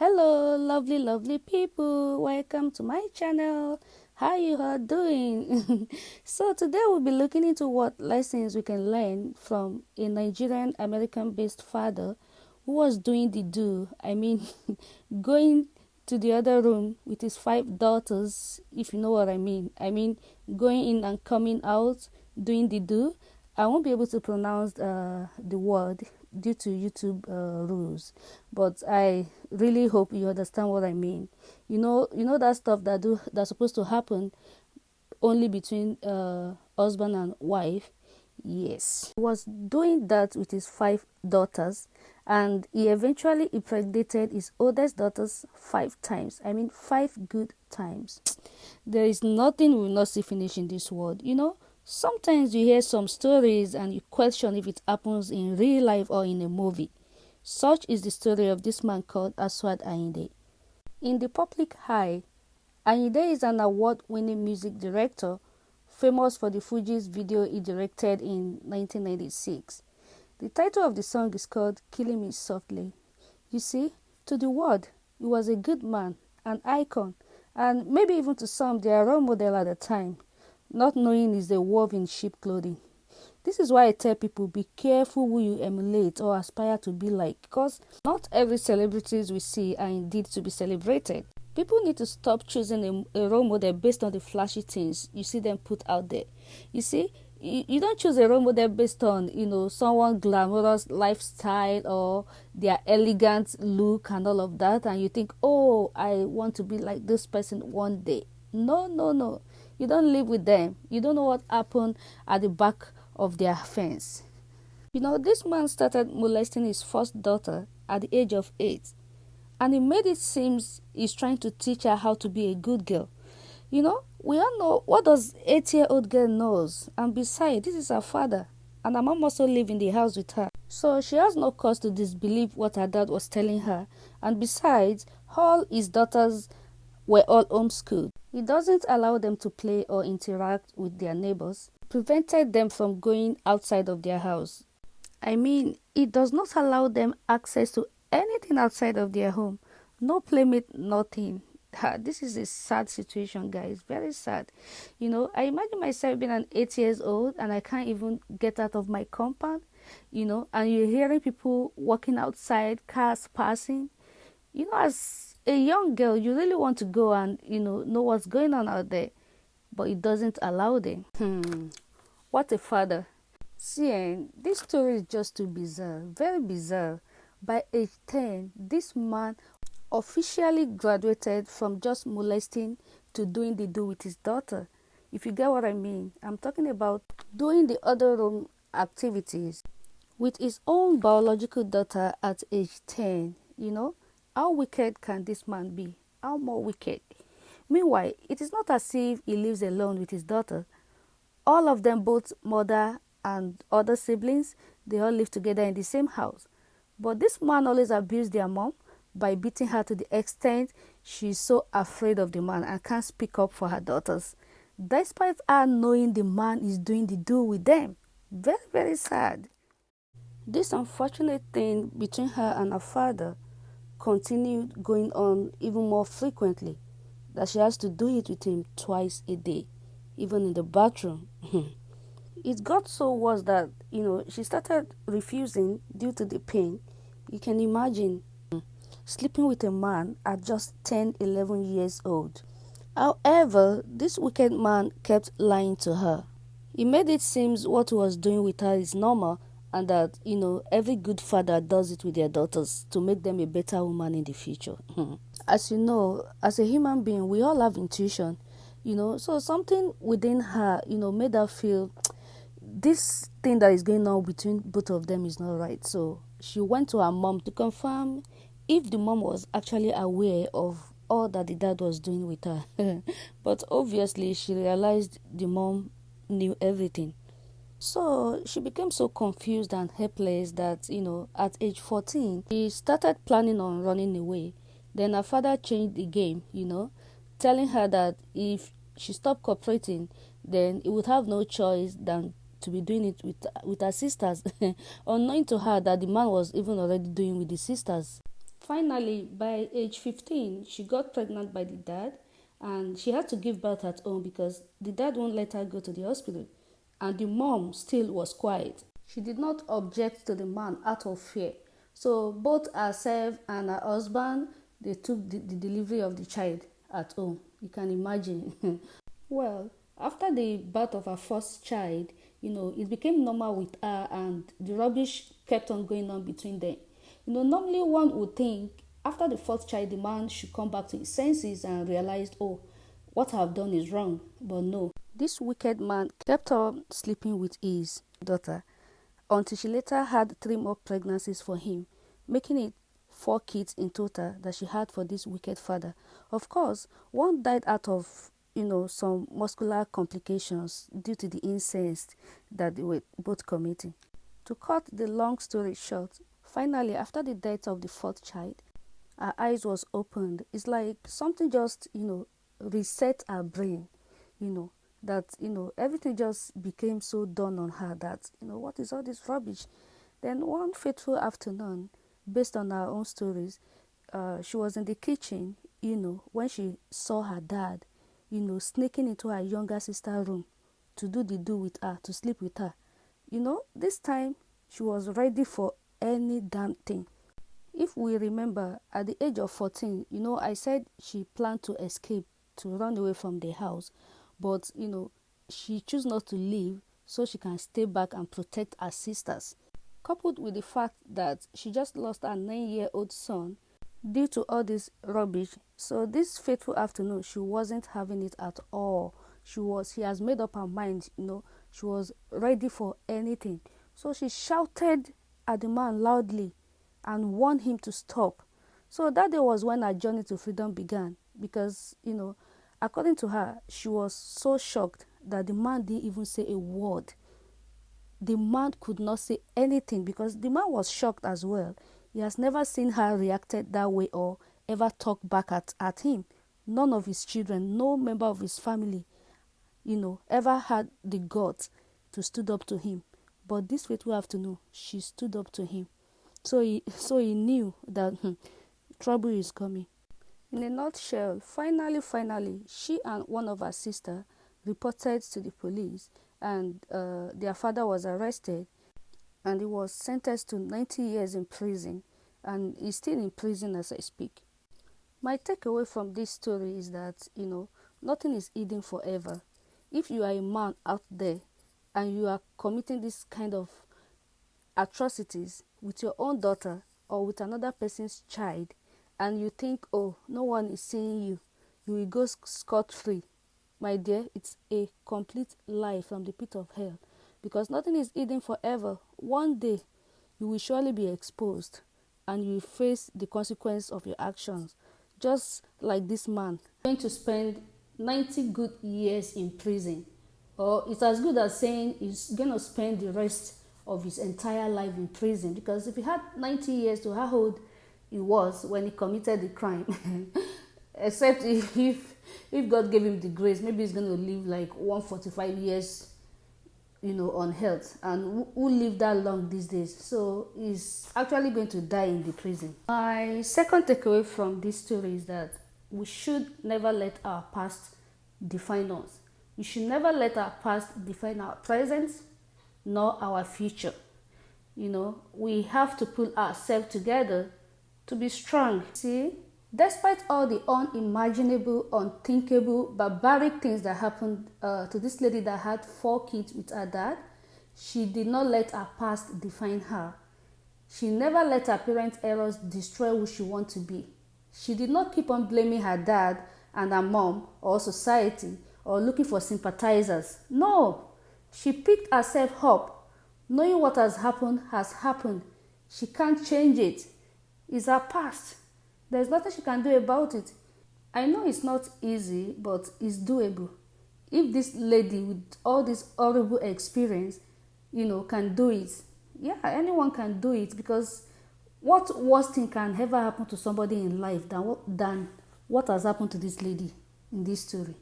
Hello, lovely people. Welcome to my channel. How you all doing? So today we'll be looking into what lessons we can learn from a Nigerian American-based father who was doing the do. Going to the other room with his 5 daughters, if you know what I mean. Going in and coming out, doing the do. I won't be able to pronounce the word due to YouTube rules, but I really hope you understand what I mean. You know that stuff that's supposed to happen only between husband and wife. Yes, he was doing that with his 5 daughters, and he eventually impregnated his oldest daughters 5 times. 5 good times. There is nothing we will not see finish in this world. Sometimes you hear some stories and you question if it happens in real life or in a movie. Such is the story of this man called Aswad Ayinde. In the public eye, Ayinde is an award-winning music director famous for the Fugees video he directed in 1996. The title of the song is called Killing Me Softly. You see, to the world, he was a good man, an icon, and maybe even to some their role model at the time, not knowing is the wolf in sheep clothing. This is why I tell people, be careful who you emulate or aspire to be like, because not every celebrities we see are indeed to be celebrated. People need to stop choosing a role model based on the flashy things you see them put out there. You see, you don't choose a role model based on, someone glamorous lifestyle or their elegant look and all of that, and you think, oh, I want to be like this person one day. No. You don't live with them. You don't know what happened at the back of their fence. This man started molesting his first daughter at the age of 8, and he made it seem he's trying to teach her how to be a good girl. We all know what does 8-year-old girl knows, and besides, this is her father, and her mom also live in the house with her. So she has no cause to disbelieve what her dad was telling her, and besides, all his daughters were all homeschooled. He doesn't allow them to play or interact with their neighbors, prevented them from going outside of their house. He does not allow them access to anything outside of their home. No playmate, nothing. This is a sad situation, guys. Very sad. I imagine myself being an 8 years old and I can't even get out of my compound, and you're hearing people walking outside, cars passing. As a young girl, you really want to go and, know what's going on out there, but it doesn't allow them. What a father. See, this story is just too bizarre, very bizarre. By age 10, this man officially graduated from just molesting to doing the do with his daughter. If you get what I mean, I'm talking about doing the other room activities with his own biological daughter at age 10. How wicked can this man be? How more wicked? Meanwhile, it is not as if he lives alone with his daughter. All of them, both mother and other siblings, they all live together in the same house. But this man always abused their mom by beating her to the extent she's so afraid of the man and can't speak up for her daughters, despite her knowing the man is doing the do with them. Very, very sad. This unfortunate thing between her and her father continued going on even more frequently, that she has to do it with him twice a day, even in the bathroom. It got so worse that, she started refusing due to the pain. You can imagine sleeping with a man at just 10, 11 years old. However, this wicked man kept lying to her. He made it seem what he was doing with her is normal, and that, every good father does it with their daughters to make them a better woman in the future. As you know, as a human being, we all have intuition, so something within her, made her feel this thing that is going on between both of them is not right. So she went to her mom to confirm if the mom was actually aware of all that the dad was doing with her. But obviously, she realized the mom knew everything. So she became so confused and helpless that, at age 14, she started planning on running away. Then her father changed the game, telling her that if she stopped cooperating, then he would have no choice than to be doing it with her sisters, unknowing to her that the man was even already doing with the sisters. Finally, by age 15, she got pregnant by the dad, and she had to give birth at home because the dad won't let her go to the hospital. And the mom still was quiet. She did not object to the man out of fear. So both herself and her husband, they took the delivery of the child at home. You can imagine. Well, after the birth of her first child, it became normal with her, and the rubbish kept on going on between them. Normally one would think after the fourth child, the man should come back to his senses and realize, oh, what I've done is wrong. But no, this wicked man kept on sleeping with his daughter until she later had 3 more pregnancies for him, making it 4 kids in total that she had for this wicked father. Of course, one died out of some muscular complications due to the incest that they were both committing. To cut the long story short, finally, after the death of the fourth child, her eyes was opened. It's like something just, reset her brain, that, everything just became so dawn on her that, what is all this rubbish? Then one fateful afternoon, based on her own stories, she was in the kitchen, when she saw her dad, sneaking into her younger sister's room to do with her, to sleep with her. This time she was ready for any damn thing. If we remember, at the age of 14, I said she planned to escape, to run away from the house, but, she chose not to leave so she can stay back and protect her sisters. Coupled with the fact that she just lost her 9-year-old son due to all this rubbish. So this fateful afternoon, she wasn't having it at all. She has made up her mind, she was ready for anything. So she shouted at the man loudly and warned him to stop. So that day was when her journey to freedom began, because, according to her, she was so shocked that the man didn't even say a word. The man could not say anything because the man was shocked as well. He has never seen her reacted that way or ever talk back at him. None of his children, no member of his family, ever had the guts to stood up to him. But this fateful afternoon, she stood up to him. So he knew that trouble is coming. In a nutshell, finally, she and one of her sisters reported to the police, and their father was arrested, and he was sentenced to 90 years in prison, and he's still in prison as I speak. My takeaway from this story is that, nothing is hidden forever. If you are a man out there and you are committing this kind of atrocities with your own daughter or with another person's child, and you think, oh, no one is seeing you, you will go scot-free. My dear, it's a complete lie from the pit of hell, because nothing is hidden forever. One day, you will surely be exposed, and you will face the consequence of your actions, just like this man. Going to spend 90 good years in prison, or it's as good as saying he's going to spend the rest of his entire life in prison, because if he had 90 years to how old he was when he committed the crime, except if God gave him the grace, maybe he's going to live like 145 years, on health, and who live that long these days? So he's actually going to die in the prison. My second takeaway from this story is that we should never let our past define us. We should never let our past define our present nor our future. We have to pull ourselves together to be strong. See, despite all the unimaginable, unthinkable, barbaric things that happened to this lady that had 4 kids with her dad, she did not let her past define her. She never let her parents' errors destroy who she wants to be. She did not keep on blaming her dad and her mom or society or looking for sympathizers. No, she picked herself up, knowing what has happened has happened. She can't change it. It's her past. There's nothing she can do about it. I know it's not easy, but it's doable. If this lady with all this horrible experience, can do it, yeah, anyone can do it, because what worst thing can ever happen to somebody in life than what has happened to this lady in this story?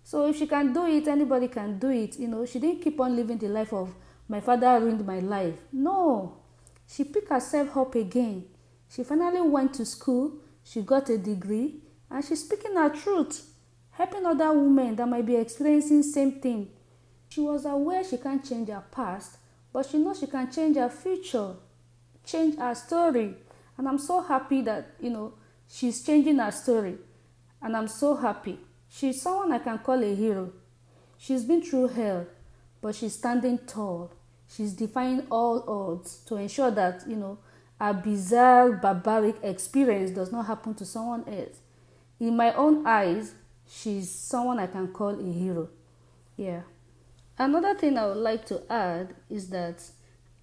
So if she can do it, anybody can do it. She didn't keep on living the life of my father ruined my life. No, she picked herself up again. She finally went to school, she got a degree, and she's speaking her truth, helping other women that might be experiencing same thing. She was aware she can't change her past, but she knows she can change her future, change her story. And I'm so happy that, she's changing her story. And I'm so happy. She's someone I can call a hero. She's been through hell, but she's standing tall. She's defying all odds to ensure that, a bizarre, barbaric experience does not happen to someone else. In my own eyes, she's someone I can call a hero. Yeah. Another thing I would like to add is that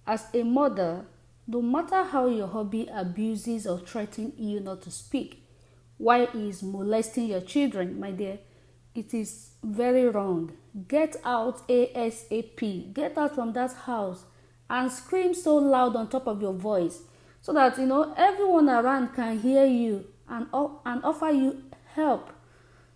as a mother, no matter how your hubby abuses or threatens you not to speak, why is molesting your children, my dear, it is very wrong. Get out ASAP. Get out from that house and scream so loud on top of your voice so that, everyone around can hear you and offer you help.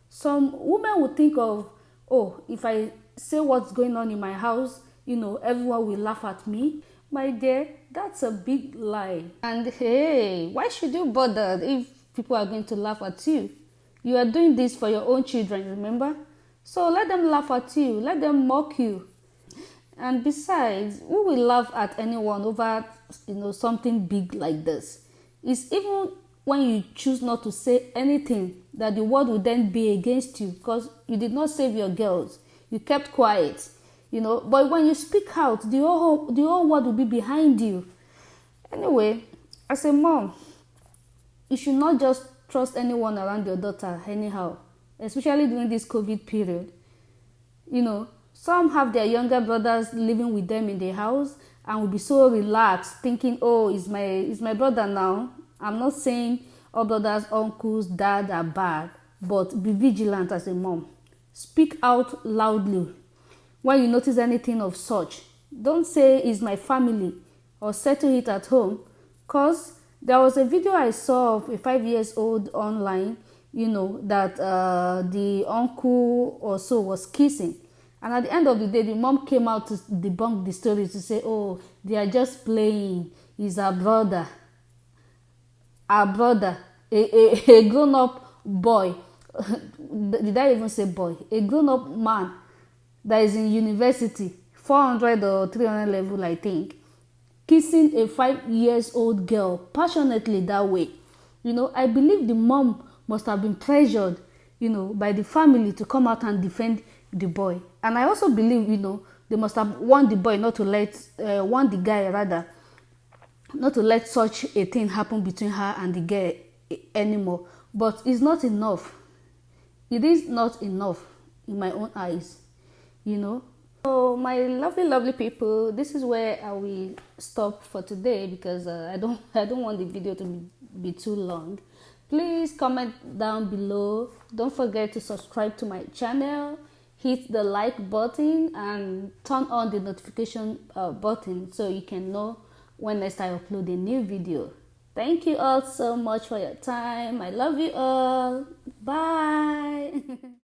Some women would think of, oh, if I say what's going on in my house, everyone will laugh at me. My dear, that's a big lie. And hey, why should you bother if people are going to laugh at you? You are doing this for your own children, remember? So let them laugh at you, let them mock you. And besides, who will laugh at anyone over, something big like this? It's even when you choose not to say anything that the world will then be against you because you did not save your girls. You kept quiet, But when you speak out, the whole world will be behind you. Anyway, as a mom, you should not just trust anyone around your daughter anyhow, especially during this COVID period. Some have their younger brothers living with them in the house and will be so relaxed, thinking, oh, it's my brother now. I'm not saying all brothers, uncles, dad are bad, but be vigilant as a mom. Speak out loudly when you notice anything of such. Don't say it's my family or settle it at home, because there was a video I saw of a 5-year-old online, that the uncle or so was kissing. And at the end of the day, the mom came out to debunk the story to say, oh, they are just playing. He's our brother. Our brother. A grown-up boy. Did I even say boy? A grown-up man that is in university, 400 or 300 level, I think, kissing a 5-year-old girl passionately that way. I believe the mom must have been pressured, by the family to come out and defend the boy. And I also believe, they must have warned the boy warned the guy rather, not to let such a thing happen between her and the girl anymore. But it's not enough. It is not enough in my own eyes, So my lovely people, this is where I will stop for today because I don't want the video to be too long. Please comment down below. Don't forget to subscribe to my channel, hit the like button and turn on the notification button so you can know when next I upload a new video. Thank you all so much for your time. I love you all. Bye.